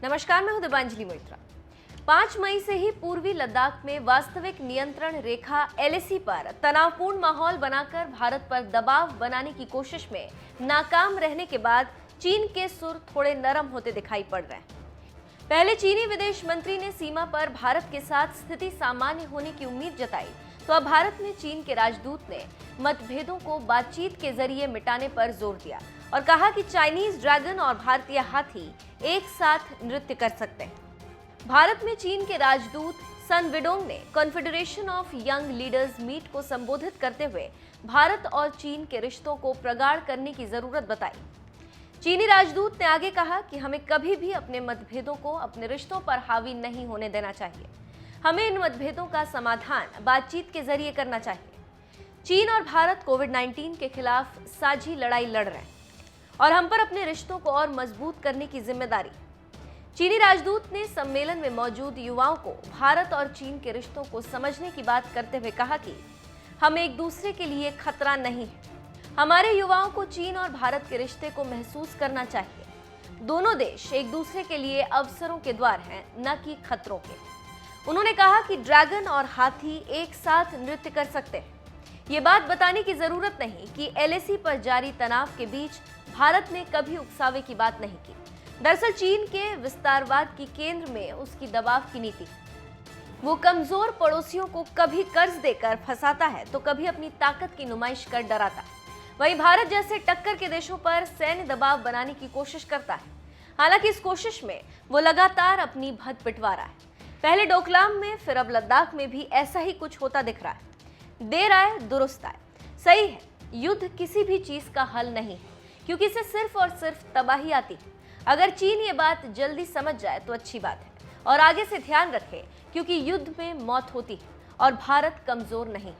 नमस्कार, मैं हूं दिबांजलि मोइत्रा। 5 मई से ही पूर्वी लद्दाख में वास्तविक नियंत्रण रेखा एलएसी पर तनावपूर्ण माहौल बनाकर भारत पर दबाव बनाने की कोशिश में नाकाम रहने के बाद चीन के सुर थोड़े नरम होते दिखाई पड़ रहे हैं। पहले चीनी विदेश मंत्री ने सीमा पर भारत के साथ स्थिति सामान्य होने की उम्मीद जताई, तो अब भारत में चीन के राजदूत ने मतभेदों को बातचीत के जरिए मिटाने पर जोर दिया और कहा कि चाइनीज ड्रैगन और भारतीय हाथी एक साथ नृत्य कर सकते हैं। भारत में चीन के राजदूत सन विडोंग ने Confederation of Young Leaders Meet को संबोधित करते हुए भारत और चीन के रिश्तों को प्रगाढ़ करने की जरूरत बताई। चीनी राजदूत ने आगे कहा कि हमें कभी भी अपने मतभेदों को अपने रिश्तों पर हावी नहीं होने देना चाहिए। हमें इन मतभेदों का समाधान बातचीत के जरिए करना चाहिए। चीन और भारत कोविड-19 के खिलाफ साझी लड़ाई लड़ रहे हैं और हम पर अपने रिश्तों को और मजबूत करने की जिम्मेदारी। चीनी राजदूत ने सम्मेलन में मौजूद युवाओं को भारत और चीन के रिश्तों को समझने की बात करते हुए कहा कि हम एक दूसरे के लिए खतरा नहीं है। हमारे युवाओं को चीन और भारत के रिश्ते को महसूस करना चाहिए। दोनों देश एक दूसरे के लिए अवसरों के द्वार हैं, न कि खतरों के। उन्होंने कहा कि ड्रैगन और हाथी एक साथ नृत्य कर सकते हैं। ये बात बताने की जरूरत नहीं कि एलएसी पर जारी तनाव के बीच भारत ने कभी उकसावे की बात नहीं की। दरअसल चीन के विस्तारवाद की केंद्र में उसकी दबाव की नीति। वो कमजोर पड़ोसियों को कभी कर्ज देकर फंसाता है तो कभी अपनी ताकत की नुमाइश कर डराता है। वहीं भारत जैसे टक्कर के देशों पर सैन्य दबाव बनाने की कोशिश करता है। हालांकि इस कोशिश में वो लगातार अपनी भद पिटवा रहा है। पहले डोकलाम में, फिर अब लद्दाख में भी ऐसा ही कुछ होता दिख रहा है। देर आए दुरुस्त आए। सही है, युद्ध किसी भी चीज का हल नहीं है, क्योंकि इससे सिर्फ और सिर्फ तबाही आती है। अगर चीन ये बात जल्दी समझ जाए तो अच्छी बात है और आगे से ध्यान रखे, क्योंकि युद्ध में मौत होती है और भारत कमजोर नहीं।